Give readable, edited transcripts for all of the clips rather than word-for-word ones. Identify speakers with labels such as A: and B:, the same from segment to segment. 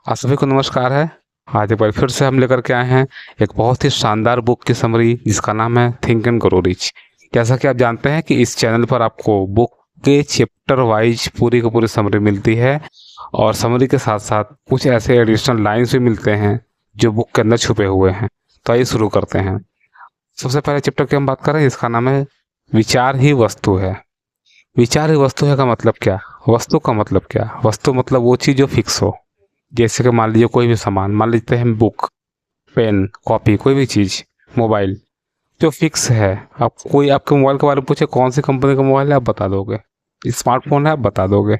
A: आप सभी को नमस्कार है। आज एक बार फिर से हम लेकर के आए हैं एक बहुत ही शानदार बुक की समरी जिसका नाम है थिंक एंड ग्रो रिच। जैसा कि आप जानते हैं कि इस चैनल पर आपको बुक के चैप्टर वाइज पूरी की पूरी समरी मिलती है और समरी के साथ साथ कुछ ऐसे एडिशनल लाइन्स भी मिलते हैं जो बुक के अंदर छुपे हुए हैं। तो आइए शुरू करते हैं। सबसे पहले चैप्टर की हम बात करें, इसका नाम है विचार ही वस्तु है। विचार ही वस्तु है का मतलब क्या? वस्तु का मतलब क्या? वस्तु मतलब वो चीज़ जो फिक्स हो। जैसे कि मान लीजिए कोई भी सामान, मान लेते हैं बुक, पेन, कॉपी, कोई भी चीज़, मोबाइल जो फिक्स है। आप कोई आपके मोबाइल के बारे में पूछे कौन सी कंपनी का मोबाइल है, आप बता दोगे। स्मार्टफोन है, आप बता दोगे।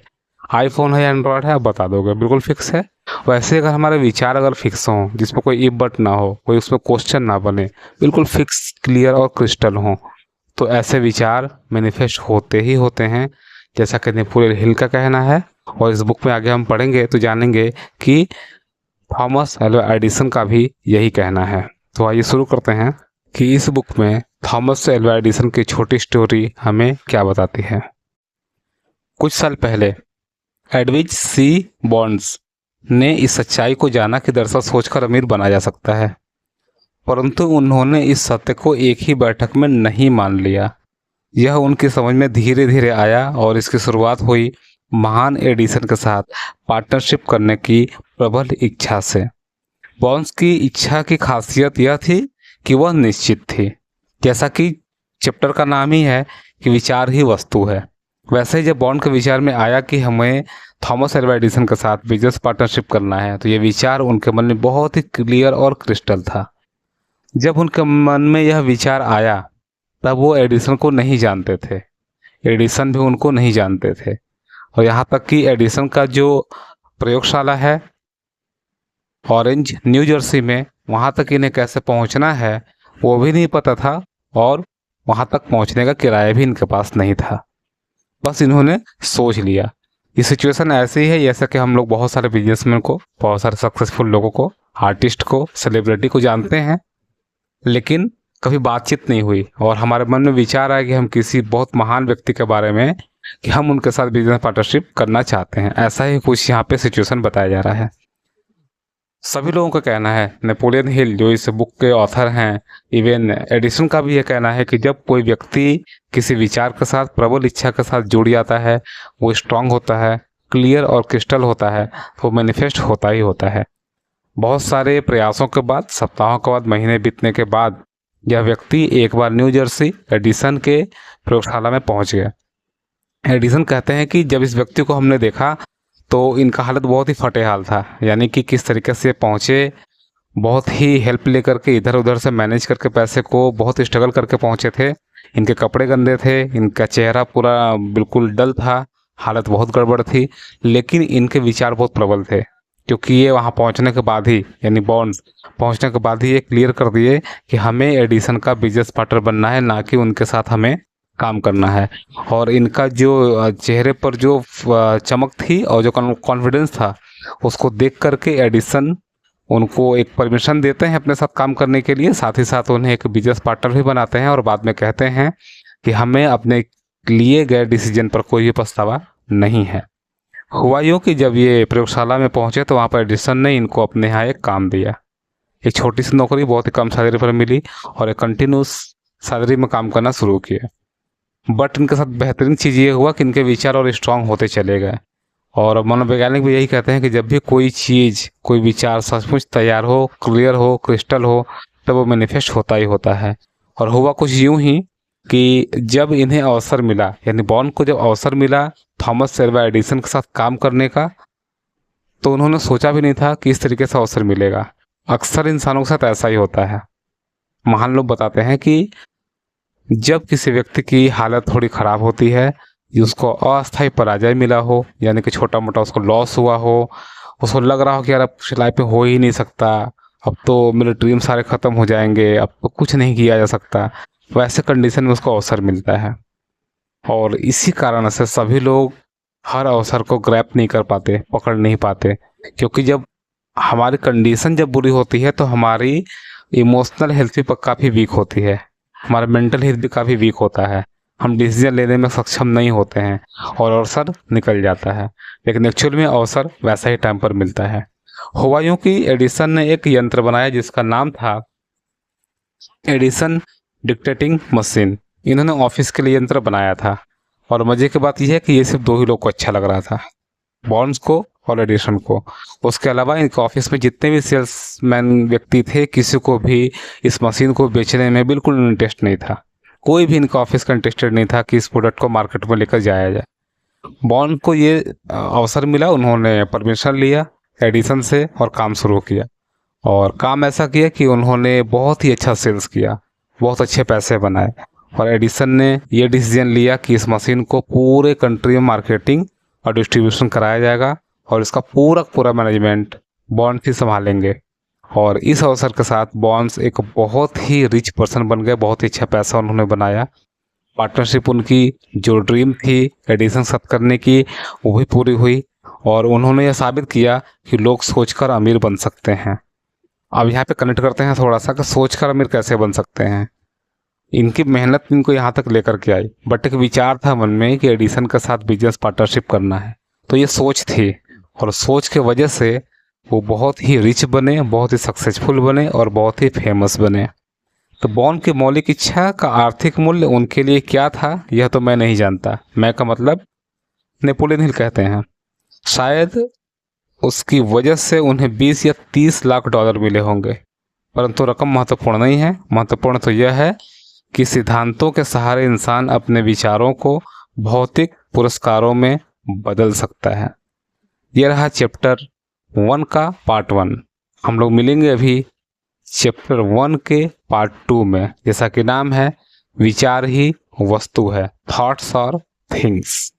A: आईफोन है या एंड्रॉयड है, आप बता दोगे, बिल्कुल फिक्स है। वैसे अगर हमारे विचार अगर फिक्स हों, जिसमें कोई इफ बट ना हो, कोई उसमें क्वेश्चन ना बने, बिल्कुल फिक्स, क्लियर और क्रिस्टल हों, तो ऐसे विचार मैनिफेस्ट होते ही होते हैं, जैसा कि नेपोलियन हिल का कहना है। और इस बुक में आगे हम पढ़ेंगे तो जानेंगे कि थॉमस एल्वा एडिसन का भी यही कहना है। तो आइए शुरू करते हैं कि इस बुक में थॉमस एल्वा एडिसन की छोटी स्टोरी हमें क्या बताती है। कुछ साल पहले एडविज सी बॉन्ड्स ने इस सच्चाई को जाना कि दरअसल सोचकर अमीर बना जा सकता है, परंतु उन्होंने इस सत्य को एक ही बैठक में नहीं मान लिया। यह उनकी समझ में धीरे धीरे आया और इसकी शुरुआत हुई महान एडिसन के साथ पार्टनरशिप करने की प्रबल इच्छा से। बॉन्स की इच्छा की खासियत यह थी कि वह निश्चित थी। जैसा कि चैप्टर का नाम ही है कि विचार ही वस्तु है, वैसे ही जब बॉन्ड के विचार में आया कि हमें थॉमस एल्वा एडिसन के साथ बिजनेस पार्टनरशिप करना है, तो यह विचार उनके मन में बहुत ही क्लियर और क्रिस्टल था। जब उनके मन में यह विचार आया तब वो एडिसन को नहीं जानते थे, एडिसन भी उनको नहीं जानते थे, और यहाँ तक कि एडिसन का जो प्रयोगशाला है ऑरेंज न्यू जर्सी में, वहाँ तक इन्हें कैसे पहुँचना है वो भी नहीं पता था, और वहाँ तक पहुँचने का किराया भी इनके पास नहीं था। बस इन्होंने सोच लिया। ये सिचुएशन ऐसी है जैसा कि हम लोग बहुत सारे बिजनेसमैन को, बहुत सारे सक्सेसफुल लोगों को, आर्टिस्ट को, सेलिब्रिटी को जानते हैं, लेकिन कभी बातचीत नहीं हुई और हमारे मन में विचार आया कि हम किसी बहुत महान व्यक्ति के बारे में कि हम उनके साथ बिजनेस पार्टनरशिप करना चाहते हैं। ऐसा ही कुछ यहाँ पे सिचुएशन बताया जा रहा है। सभी लोगों का कहना है, नेपोलियन हिल जो इस बुक के ऑथर हैं, इवन एडिसन का भी ये कहना है कि जब कोई व्यक्ति किसी विचार के साथ, प्रबल इच्छा के साथ जुड़ जाता है, वो स्ट्रांग होता है, क्लियर और क्रिस्टल होता है, तो मैनिफेस्ट होता ही होता है। बहुत सारे प्रयासों के बाद, सप्ताहों के बाद, महीने बीतने के बाद यह व्यक्ति एक बार न्यू जर्सी एडिसन के प्रयोगशाला में पहुंच गया। एडिसन कहते हैं कि जब इस व्यक्ति को हमने देखा तो इनका हालत बहुत ही फटे हाल था, यानी कि किस तरीके से पहुंचे, बहुत ही हेल्प लेकर के इधर उधर से मैनेज करके पैसे को बहुत स्ट्रगल करके पहुंचे थे। इनके कपड़े गंदे थे, इनका चेहरा पूरा बिल्कुल डल था, हालत बहुत गड़बड़ थी, लेकिन इनके विचार बहुत प्रबल थे, क्योंकि ये वहाँ पहुँचने के बाद ही, यानी बॉन्ड्स पहुँचने के बाद ही ये क्लियर कर दिए कि हमें एडिसन का बिजनेस पार्टनर बनना है, ना कि उनके साथ हमें काम करना है। और इनका जो चेहरे पर जो चमक थी और जो कॉन्फिडेंस था, उसको देख करके एडिसन उनको एक परमिशन देते हैं अपने साथ काम करने के लिए, साथ ही साथ उन्हें एक बिजनेस पार्टनर भी बनाते हैं और बाद में कहते हैं कि हमें अपने लिए गए डिसीजन पर कोई भी पछतावा नहीं है। हुआ यूँ कि जब ये प्रयोगशाला में पहुंचे तो वहाँ पर एडिसन ने इनको अपने यहाँ एक काम दिया। एक छोटी सी नौकरी बहुत ही कम सैलरी पर मिली और एक कंटिन्यूस सैलरी में काम करना शुरू किया। बट इनके साथ बेहतरीन चीज़ ये हुआ कि इनके विचार और स्ट्रांग होते चले गए। और मनोवैज्ञानिक भी यही कहते हैं कि जब भी कोई चीज़, कोई विचार सचमुच तैयार हो, क्लियर हो, क्रिस्टल हो, तब वो मैनिफेस्ट होता ही होता है। और हुआ कुछ यूँ ही कि जब इन्हें अवसर मिला, यानी बॉन्ड को जब अवसर मिला थॉमस एल्वा एडिसन के साथ काम करने का, तो उन्होंने सोचा भी नहीं था कि इस तरीके से अवसर मिलेगा। अक्सर इंसानों के साथ ऐसा ही होता है। महान लोग बताते हैं कि जब किसी व्यक्ति की हालत थोड़ी ख़राब होती है, उसको अस्थायी पराजय मिला हो, यानी कि छोटा मोटा उसको लॉस हुआ हो, उसको लग रहा हो कि यार अब लाइफ में हो ही नहीं सकता, अब तो मेरे ड्रीम सारे ख़त्म हो जाएंगे, अब तो कुछ नहीं किया जा सकता, वैसे कंडीशन में उसको अवसर मिलता है। और इसी कारण से सभी लोग हर अवसर को ग्रैब नहीं कर पाते, पकड़ नहीं पाते, क्योंकि जब हमारी कंडीशन जब बुरी होती है तो हमारी इमोशनल हेल्थ भी काफ़ी वीक होती है, हमारा मेंटल हेल्थ भी काफ़ी वीक होता है, हम डिसीजन लेने में सक्षम नहीं होते हैं और अवसर निकल जाता है। लेकिन एक्चुअल में अवसर वैसा ही टाइम पर मिलता है। हुआयूं की एडिसन ने एक यंत्र बनाया जिसका नाम था एडिसन डिक्टेटिंग मशीन। इन्होंने ऑफिस के लिए यंत्र बनाया था और मजे की बात यह है कि ये सिर्फ दो ही लोग को अच्छा लग रहा था, बॉन्ड्स को और एडिसन को। उसके अलावा इनके ऑफिस में जितने भी सेल्समैन व्यक्ति थे, किसी को भी इस मशीन को बेचने में बिल्कुल इंटरेस्ट नहीं था। कोई भी इनका ऑफिस का इंटरेस्टेड नहीं था कि इस प्रोडक्ट को मार्केट में लेकर जाया जाए। बॉन्ड को ये अवसर मिला, उन्होंने परमिशन लिया एडिसन से और काम शुरू किया। और काम ऐसा किया कि उन्होंने बहुत ही अच्छा सेल्स किया, बहुत अच्छे पैसे बनाए। और एडिसन ने ये डिसीजन लिया कि इस मशीन को पूरे कंट्री में मार्केटिंग और डिस्ट्रीब्यूशन कराया जाएगा और इसका पूरा मैनेजमेंट बॉन्ड्स ही संभालेंगे। और इस अवसर के साथ बॉन्ड्स एक बहुत ही रिच पर्सन बन गए, बहुत ही अच्छा पैसा उन्होंने बनाया। पार्टनरशिप उनकी जो ड्रीम थी एडिसन के साथ करने की, वो भी पूरी हुई और उन्होंने यह साबित किया कि लोग सोचकर अमीर बन सकते हैं। अब यहाँ पे कनेक्ट करते हैं थोड़ा सा कि सोचकर अमीर कैसे बन सकते हैं। इनकी मेहनत इनको यहाँ तक लेकर के आई, बट एक विचार था मन में कि एडिसन के साथ बिजनेस पार्टनरशिप करना है। तो ये सोच थी और सोच के वजह से वो बहुत ही रिच बने, बहुत ही सक्सेसफुल बने और बहुत ही फेमस बने। तो बॉन्ड की मौलिक इच्छा का आर्थिक मूल्य उनके लिए क्या था यह तो मैं नहीं जानता। मैं का मतलब नेपोलियन हिल कहते हैं। शायद उसकी वजह से उन्हें 20 या 30 लाख डॉलर मिले होंगे, परंतु रकम महत्वपूर्ण नहीं है। महत्वपूर्ण तो यह है कि सिद्धांतों के सहारे इंसान अपने विचारों को भौतिक पुरस्कारों में बदल सकता है। यह रहा चैप्टर 1 का पार्ट 1। हम लोग मिलेंगे अभी चैप्टर 1 के पार्ट 2 में, जैसा कि नाम है विचार ही वस्तु है, थॉट्स और थिंग्स।